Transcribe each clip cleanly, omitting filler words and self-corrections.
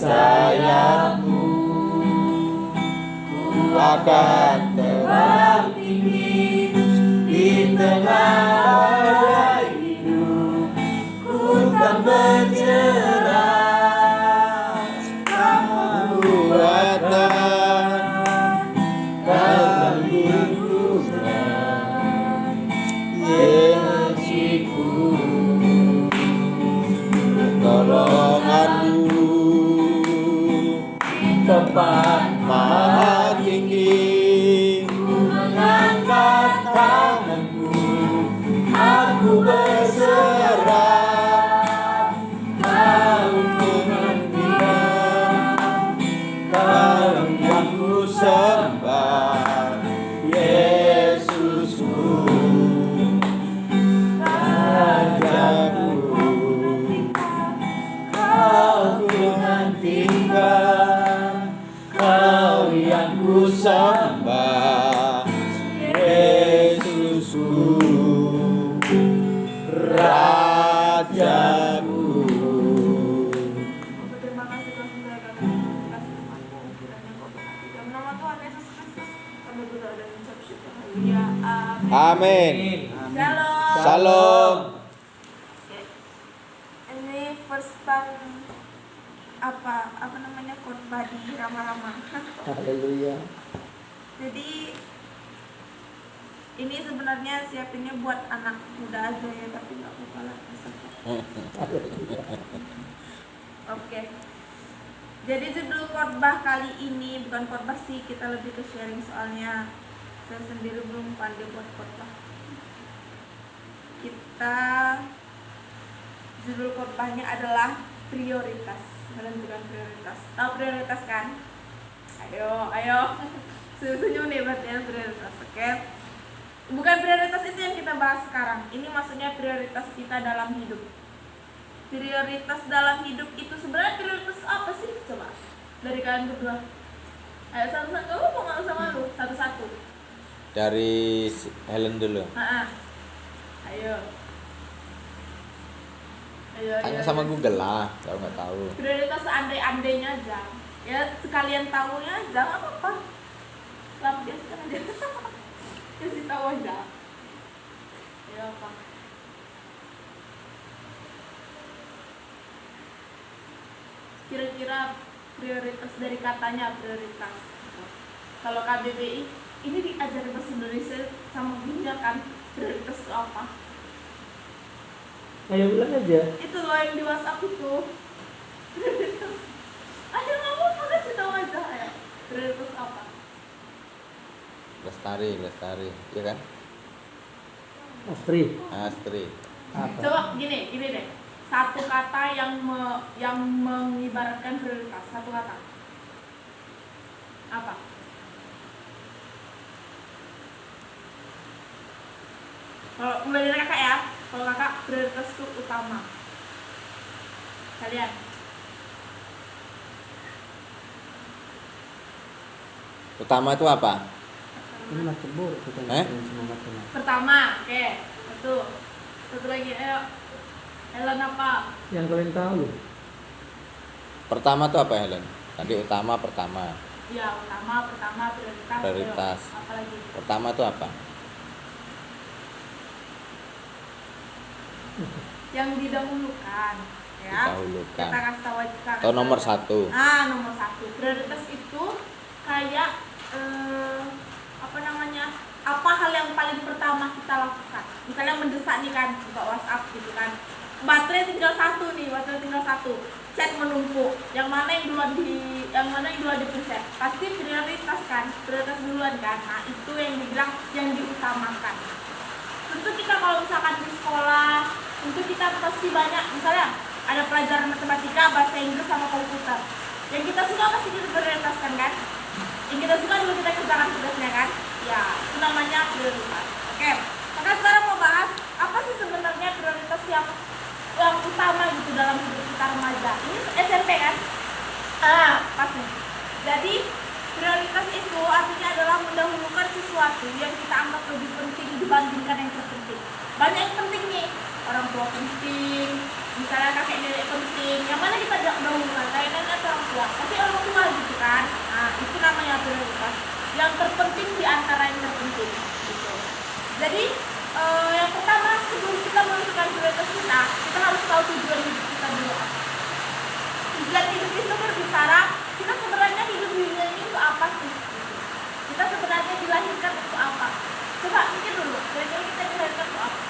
sayangmu, ku akan terbang tinggi di tengah hidup, ku tak bergerak. Kekuatan perlindungan Yesusku, pertolonganmu tempat maha tinggi. Ku mengangkat tanganku, aku berserah. Kau menghentikan, Kau yang ku sembah, Yesusku, Rajaku. Kau ku nantikan, Kau yang ku sembah, Yesusku, Rajaku. Terima kasih Tuhan sudah kami firman-Mu, kiranya Kau berkati. Dalam nama Tuhan Yesus Kristus kami berdoa dan mengucap syukur. Haleluya. Amin. Amin. Shalom. Shalom. Oke. Ini first time apa namanya khotbah di Rama-Rama. Haleluya. Jadi ini sebenarnya siapinnya buat anak muda aja ya, tapi nggak apa-apa lah. Oke. Jadi judul khotbah kali ini bukan khotbah sih, kita lebih ke sharing soalnya saya sendiri belum pandai buat khotbah. Kita judul khotbahnya adalah prioritas, menentukan prioritas. Tahu prioritas kan? Ayo. Senyum nih berarti ya prioritas, oke? Bukan prioritas itu yang kita bahas sekarang. Ini maksudnya prioritas kita dalam hidup. Prioritas dalam hidup itu sebenarnya prioritas apa sih? Coba dari kalian berdua. Ayo satu-satu, kamu mau ngomong sama lu? Satu-satu. Dari Helen dulu. Ayo. Tanya sama Google lah, kalau nggak tahu. Prioritas seandai-andainya aja. Ya sekalian tahunya aja, nggak apa-apa. Lampiaskan aja. Kasih tahu aja. Ya apa? Kira-kira prioritas dari katanya prioritas. Kalau KBBI ini diajarin bahasa Indonesia sama gurunya kan, prioritas itu apa? Ayo bilang aja. Itu loh yang di WhatsApp itu. Prioritas. Ayo ngomong, kasih tahu aja ya. Prioritas apa? Lestari, ya kan? Astri. Astri. Apa? Coba gini deh. Satu kata yang mengibaratkan prioritas. Satu kata. Apa? Kalau mulai dari kakak ya. Kalau kakak prioritas itu utama. Kalian? Utama itu apa? Ini macam buruk kita semangat tenang. Pertama, oke. Satu lagi, ayo. Helen apa? Yang kalian tahu loh. Pertama itu apa Helen? Tadi utama pertama. Ya, utama, pertama, prioritas. Prioritas. Ayo, apa lagi? Pertama itu apa? Yang didahulukan, ya. Didahulukan. Kita kasih tahu aja. Atau nomor satu. Nomor satu. Prioritas itu kayak apa namanya? Apa hal yang paling pertama kita lakukan? Misalnya mendesak nih kan, buka WhatsApp gitu kan. Baterai tinggal satu. Chat menumpuk. Yang mana yang duluan di-preset? Pasti prioritas kan? Prioritas duluan kan? Nah, itu yang dibilang yang diutamakan. Tentu kita kalau misalkan di sekolah, tentu kita pasti banyak, misalnya ada pelajaran matematika, bahasa Inggris sama komputer. Yang kita suka pasti kita prioritaskan kan? Yang kita suka dulu kita kerjakan tugasnya kan? Ya, itu namanya prioritas. Oke, maka sekarang mau bahas apa sih sebenarnya prioritas yang utama gitu dalam hidup kita remaja. Ini SMP kan? Pas nih. Jadi prioritas itu artinya adalah mendahulukan sesuatu yang kita anggap lebih penting dibandingkan yang terpenting. Banyak yang penting nih, orang tua penting, misalnya kakek nenek penting. Yang mana kita dahulukan? Kayak nenek atau orang tua? Kira-kira kita dilahirkan untuk apa?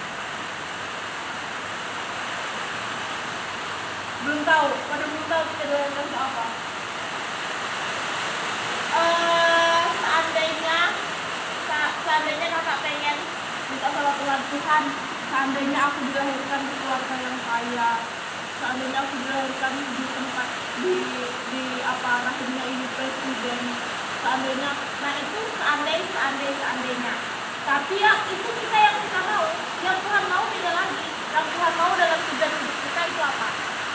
Belum tahu. Pada belum tahu kita dilahirkan untuk apa? Seandainya kakak pengen minta sama Tuhan, seandainya aku dilahirkan di keluarga yang kaya, seandainya aku dilahirkan di tempat di apa rahimnya ini presiden, seandainya, nah itu seandainya. Tapi yang itu yang kita mau, yang Tuhan mau beda lagi. Yang Tuhan mau dalam tujuan hidup kita itu apa?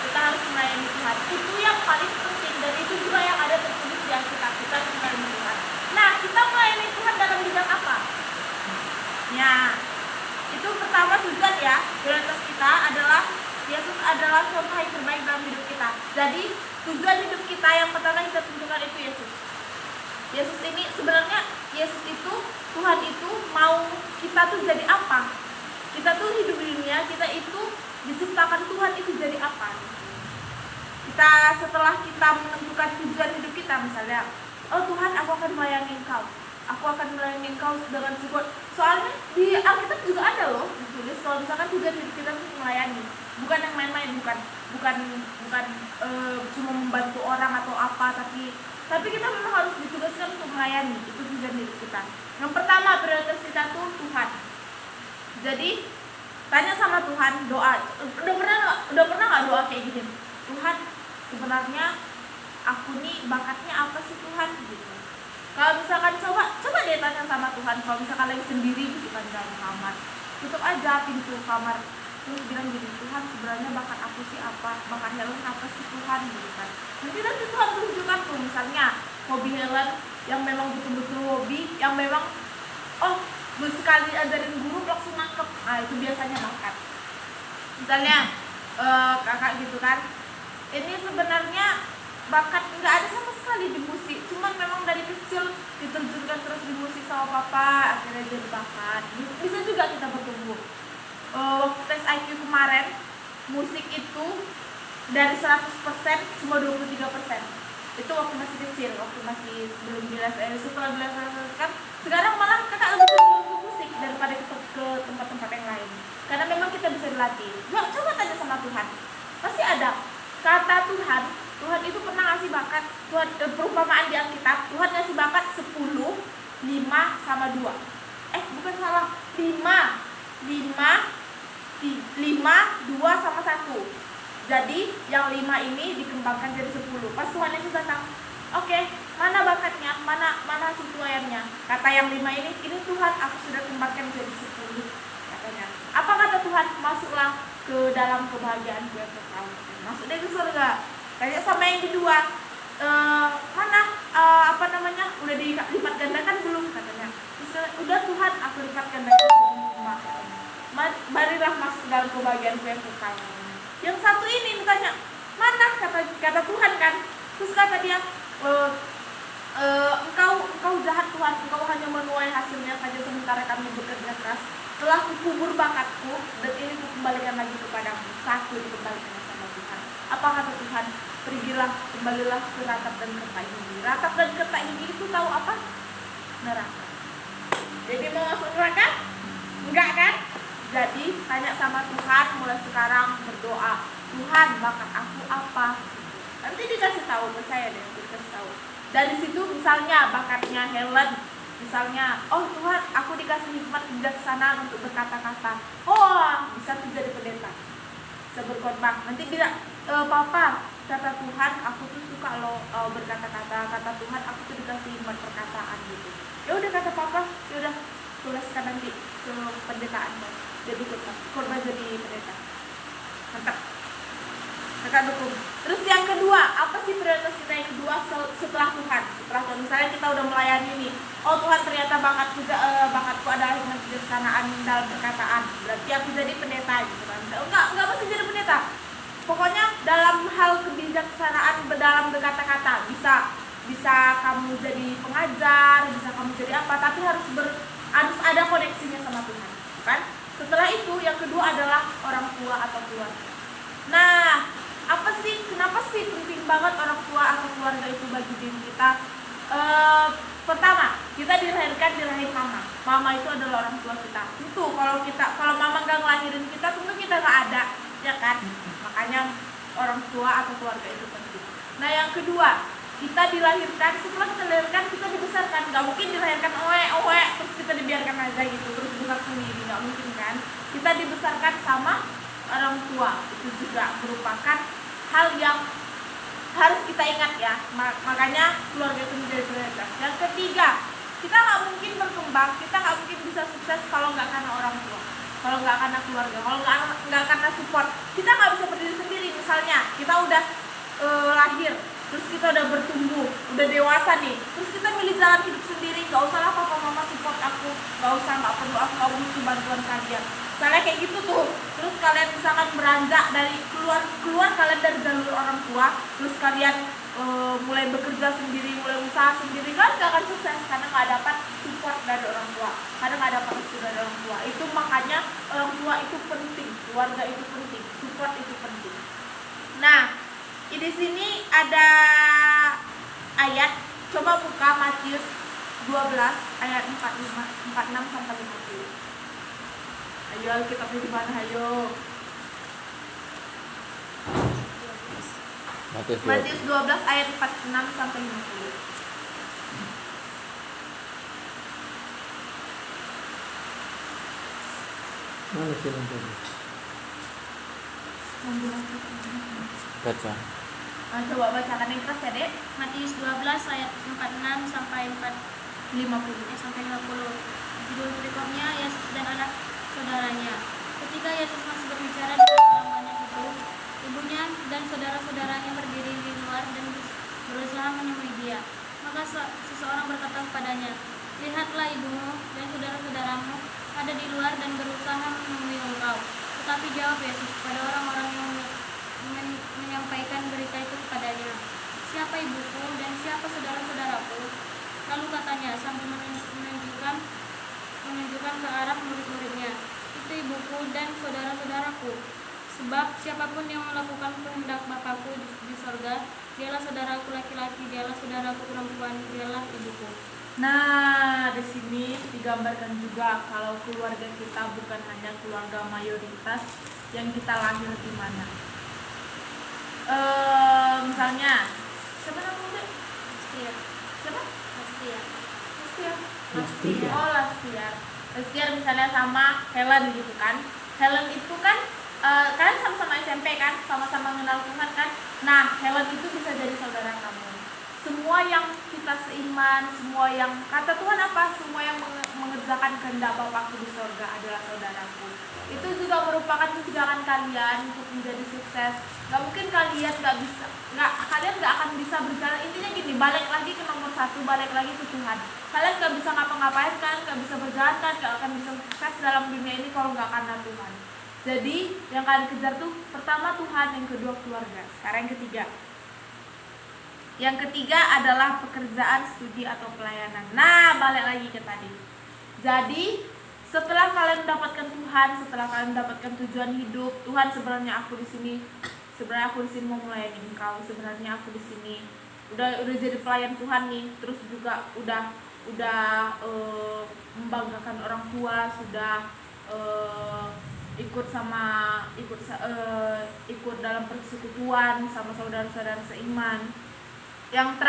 Kita harus melayani Tuhan. Itu yang paling penting dan itu juga yang ada tertulis di Alkitab. Kita harus melayani Tuhan. Nah, kita melayani Tuhan dalam bidang apa? Ya, itu pertama tujuan ya. Prioritas kita adalah Yesus adalah contoh yang terbaik dalam hidup kita. Jadi tujuan hidup kita yang pertama kita tunjukkan itu Yesus. Yesus ini sebenarnya Yesus itu Tuhan itu mau kita tuh jadi apa? Kita tuh hidup di dunia, kita itu diciptakan Tuhan itu jadi apa? Kita setelah kita menentukan tujuan hidup kita misalnya, oh Tuhan aku akan melayani Engkau. Aku akan melayani Engkau dengan sekuat. Soalnya di Alkitab juga ada loh ditulis kalau misalkan tujuan hidup kita itu melayani, bukan yang main-main, bukan cuma membantu orang atau apa, tapi kita memang harus ditugaskan untuk melayani. Itu tujuan hidup kita. Yang pertama prioritas kita tuh Tuhan. Jadi tanya sama Tuhan, doa. Udah pernah nggak doa kayak gini? Tuhan, sebenarnya aku nih bakatnya apa sih Tuhan? Gitu. Kalau misalkan coba deh tanya sama Tuhan. Kalau misalkan lagi sendiri gitu kan dalam kamar, tutup aja pintu kamar. Terus bilang gini, Tuhan sebenarnya bakat aku sih apa? Bakat Helen apa sih Tuhan? Gitu kan. Nanti Tuhan tunjukkan tuh misalnya hobi Helen yang memang betul-betul hobi, yang memang sekali ajarin guru langsung nangkep. Nah itu biasanya bakat. Misalnya kakak gitu kan, ini sebenarnya bakat nggak ada sama sekali di musik, cuman memang dari kecil diterjunkan terus di musik sama papa, akhirnya jadi bakat. Bisa juga kita bertumbuh. Waktu tes IQ kemarin, musik itu dari 100% cuma 23%. Itu waktu masih kecil, waktu masih belum jelas, setelah dilaksanakan. Sekarang malah kakak lebih cenderung ke musik daripada ke tempat-tempat yang lain. Karena memang kita bisa dilatih. Coba tanya sama Tuhan, pasti ada kata Tuhan. Tuhan itu pernah ngasih bakat. Tuhan perumpamaan di Alkitab, Tuhan ngasih bakat 10, 5 sama 2. Bukan salah, 5, 2 sama 1. Jadi yang 5 ini dikembangkan jadi 10. Pas Tuhan Yesus datang, oke, mana bakatnya, mana si tuayamnya? Kata yang 5 ini Tuhan aku sudah kembangkan jadi 10 katanya. Apa kata Tuhan? Masuklah ke dalam kebahagiaan gue kekal. Masuk deh ke surga. Tanya sama yang kedua, udah dilipat gandakan belum katanya. Udah Tuhan aku lipat gandakan rumah. Marilah masuk dalam kebahagiaan gue kekal. Yang satu ini ditanya, mana kata Tuhan kan? Terus kata dia, engkau jahat Tuhan, engkau hanya menuai hasilnya saja sementara kami bekerja keras. Telah kukubur bakatku dan ini kukembalikan lagi kepadamu. Satu dikembalikan sama Tuhan. Apa kata Tuhan? Pergilah, kembalilah ke ratap dan ketak gigi. Ratap dan ketak gigi itu tahu apa? Neraka. Jadi mau masuk neraka? Enggak kan? Jadi tanya sama Tuhan mulai sekarang, berdoa, Tuhan bakat aku apa? Nanti dikasih tahu, percaya deh, dikasih tahu. Dari situ misalnya bakatnya Helen, misalnya, oh Tuhan aku dikasih hikmat bijaksana untuk berkata-kata. Bisa tuh jadi pendeta, bisa berkhotbah. Nanti bilang, Papa, kata Tuhan aku tuh suka loh berkata-kata. Kata Tuhan aku tuh dikasih hikmat perkataan gitu. Ya udah kata Papa, ya udah tuliskan nanti ke pendetaan jadi khotbah jadi pendeta. Mantap. Kakak dukung. Terus yang kedua, apa sih prioritas kita yang kedua setelah Tuhan? Setelah Tuhan, misalnya kita udah melayani nih. Oh Tuhan ternyata bakatku adalah hikmat kebijaksanaan dalam perkataan. Berarti aku jadi pendeta gitu kan. Enggak mesti jadi pendeta. Pokoknya dalam hal kebijaksanaan dalam berkata-kata bisa kamu jadi pengajar, bisa kamu jadi apa, tapi harus ada koneksinya sama Tuhan, kan? Setelah itu yang kedua adalah orang tua atau keluarga. Nah, kenapa sih penting banget orang tua atau keluarga itu bagi diri kita? Pertama, kita dilahirkan di rahim mama. Mama itu adalah orang tua kita. Tentu kalau mama nggak ngelahirin kita, tentu kita nggak ada, ya kan? Makanya orang tua atau keluarga itu penting. Nah, yang kedua, kita dilahirkan, setelah kita dilahirkan kita dibesarkan. Nggak mungkin dilahirkan owe terus kita dibiarkan aja gitu, terus besar sendiri, nggak mungkin kan? Kita dibesarkan sama orang tua. Itu juga merupakan hal yang harus kita ingat ya. Makanya keluarga itu menjadi prioritas. Yang ketiga, kita nggak mungkin berkembang, kita nggak mungkin bisa sukses kalau nggak karena orang tua, kalau nggak karena keluarga, kalau nggak karena support. Kita nggak bisa berdiri sendiri. Misalnya kita udah lahir, terus kita udah bertumbuh, udah dewasa nih, terus kita milih jalan hidup sendiri, nggak usah lah papa mama support aku, nggak perlu aku, nggak butuh bantuan kalian. Misalnya kayak gitu tuh, terus kalian misalkan beranjak dari keluar kalian dari jalur orang tua, terus kalian mulai bekerja sendiri, mulai usaha sendiri, kan nggak akan sukses karena nggak dapat support dari orang tua, karena nggak dapat restu dari orang tua. Itu makanya orang tua itu penting, keluarga itu penting, support itu penting. Nah, di sini ada ayat, coba buka Matius 12 ayat 46 sampai 50. Ayo Alkitabnya di mana? Ayo. Matius 12 ayat 46 sampai 50. Mana film tadi? Baca. Coba bacakan yang keras ya, Dek. Matius 12 ayat 46 sampai 50. sampai 50. Judul berikutnya Yesus dan anak saudaranya. Ketika Yesus masih berbicara dengan orang banyak itu, ibunya dan saudara-saudaranya berdiri di luar dan berusaha menemui dia. Maka seseorang berkata kepadanya, "Lihatlah ibumu dan saudara-saudaramu ada di luar dan berusaha menemui engkau." Tetapi jawab Yesus kepada orang-orang yang menyampaikan berita itu kepadanya, "Siapa ibuku dan siapa saudara-saudaraku?" Lalu katanya sambil menunjukkan ke arah murid-muridnya, "Itu ibuku dan saudara-saudaraku. Sebab siapapun yang melakukan kehendak Bapakku di sorga, dialah saudaraku laki-laki, dialah saudaraku perempuan, dialah ibuku." Nah, di sini digambarkan juga kalau keluarga kita bukan hanya keluarga mayoritas yang kita lahir di mana. Misalnya, siapa namanya? Lastiar. Siapa? Lastiar. Lastiar. Oh, Lastiar. Lastiar misalnya sama Helen gitu kan. Helen itu kan kalian sama-sama SMP kan, sama-sama mengenal Tuhan kan. Nah, Helen itu bisa jadi saudara kamu. Semua yang kita seiman, semua yang kata Tuhan apa? Semua yang mengerjakan kehendak Bapakku di sorga adalah saudaraku. Itu juga merupakan tunjangan kalian untuk menjadi sukses. Gak mungkin kalian kalian gak akan bisa berjalan. Intinya gini, balik lagi ke nomor 1, balik lagi ke Tuhan. Kalian gak bisa ngapa-ngapain kan, gak bisa berjalan kan, gak akan bisa sukses dalam dunia ini kalau gak karena Tuhan. Jadi yang kalian kejar tuh pertama Tuhan, yang kedua keluarga. Sekarang yang ketiga. Yang ketiga adalah pekerjaan, studi atau pelayanan. Nah, balik lagi ke tadi. Jadi setelah kalian mendapatkan Tuhan, setelah kalian mendapatkan tujuan hidup, Tuhan sebenarnya aku di sini mau melayani Engkau. Sebenarnya aku di sini udah jadi pelayan Tuhan nih. Terus juga udah membanggakan orang tua, sudah ikut dalam persekutuan sama saudara-saudara seiman. Yang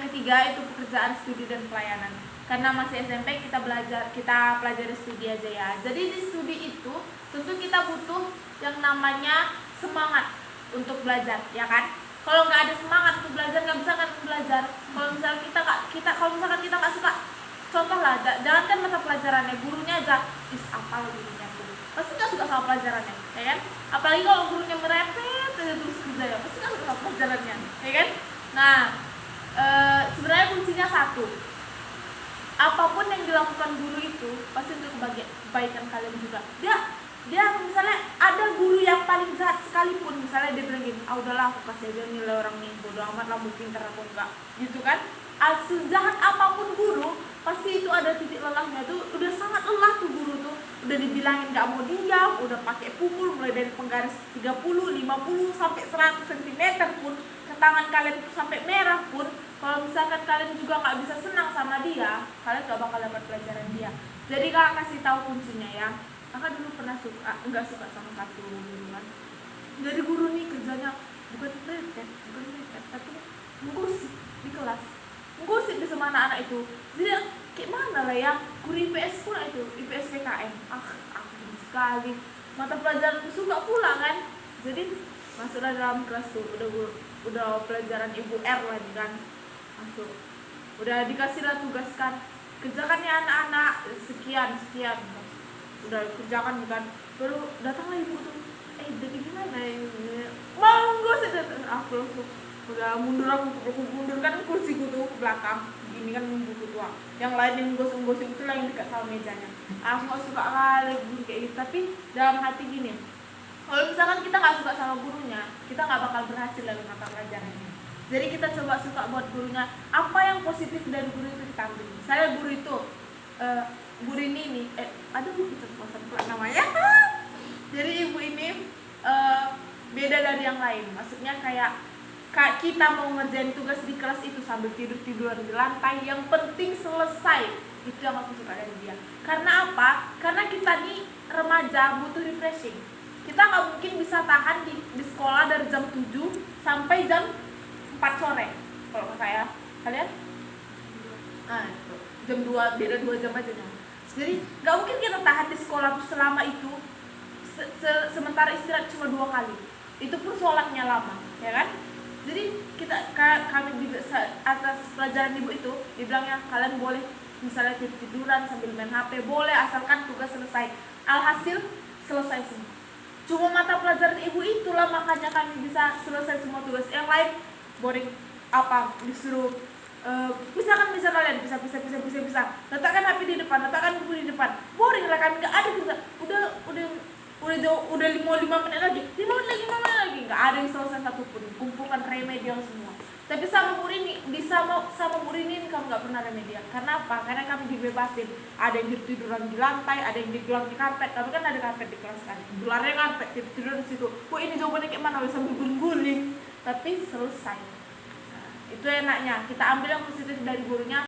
ketiga itu pekerjaan, studi dan pelayanan. Karena masih SMP kita pelajari studi aja ya. Jadi di studi itu tentu kita butuh yang namanya semangat untuk belajar, ya kan? Kalau nggak ada semangat untuk belajar, nggak bisa kan belajar. Kalau misalkan kita nggak suka, contoh lah, jangankan mata pelajarannya, gurunya aja apa gurunya tuh, pasti nggak suka sama pelajarannya, ya kan? Apalagi kalau gurunya merepet terus kerja ya, pasti nggak suka sama pelajarannya, ya kan? Nah, sebenarnya kuncinya satu. Apapun yang dilakukan guru itu pasti untuk kebaikan kalian juga. Dia misalnya ada guru yang paling jahat sekalipun, misalnya dia bilang gini, udahlah aku kasih aja nilai orang nih, bodo amat lah, mungkin pintar aku enggak, gitu kan? Sejahat apapun guru, pasti itu ada titik lelahnya tuh. Udah sangat lelah tuh guru tuh, udah dibilangin nggak mau diam, udah pakai pukul mulai dari penggaris 30, 50 sampai 100 cm pun, ke tangan kalian itu sampai merah pun, Kalau misalkan kalian juga nggak bisa senang sama dia, kalian nggak bakal dapat pelajaran dia. Jadi kakak kasih tahu kuncinya ya. Kakak dulu pernah nggak suka sama satu guru kan. Jadi guru nih kerjanya bukan retet, tapi menggosip di kelas, menggosip di sama anak-anak itu. Jadi kayak mana lah ya, guru IPS pula itu, IPS PKM. Aku sekali mata pelajaran itu suka pula kan. Jadi masuklah dalam kelas tuh, udah pelajaran Ibu R lagi kan. Masuk, udah dikasih lah tugas kan, kerjakan ya anak-anak sekian, udah kerjakan kan. Baru datanglah ibu tuh, jadi gimana ini? Monggo saja. Aku langsung udah mundur kan kursiku tuh ke belakang. Ini kan buku tua. Yang lain yang gosip itu lah yang dekat sama mejanya. Aku gak suka kali guru kayak gitu. Tapi dalam hati gini, kalau misalkan kita nggak suka sama gurunya, kita nggak bakal berhasil dalam mata pelajarannya. Jadi kita coba suka buat gurunya. Apa yang positif dari guru itu kita ambil. Misalnya guru itu, guru ini aduh bosan pula namanya. Jadi ibu ini beda dari yang lain. Maksudnya kayak kita mau ngerjain tugas di kelas itu sambil tiduran di lantai, yang penting selesai. Itu yang aku suka dari dia. Karena apa? Karena kita nih remaja butuh refreshing. Kita nggak mungkin bisa tahan di sekolah dari jam 7 sampai jam 4 sore. Kalau saya, kalian? Itu. Jam 2, beda 2 jam aja. Jadi nggak mungkin kita tahan di sekolah tuh selama itu. Sementara istirahat cuma 2 kali. Itu pun sholatnya lama, ya kan? Jadi kami di atas pelajaran ibu itu dibilangnya kalian boleh misalnya tiduran sambil main HP, boleh asalkan tugas selesai. Alhasil selesai semua. Cuma mata pelajaran ibu itulah makanya kami bisa selesai semua tugas. Yang lain boring, apa disuruh bisa kalian bisa letakkan HP di depan, letakkan buku di depan, boring lah, kami nggak ada juga. Udah jauh, udah 5 menit lagi, 5 menit lagi, nggak ada yang selesai satupun. Kumpulkan remedial semua. Tapi sama guru ini kamu nggak pernah remedial. Karena apa? Karena kami dibebasin. Ada yang tiduran di lantai, ada yang digelar di karpet. Tapi kan ada karpet di kelas kan. Gelarnya karpet, tidur di situ. Ini jawabannya kayak mana? Sambil guling-guling. Tapi selesai. Nah, itu enaknya. Kita ambil yang positif dari gurunya.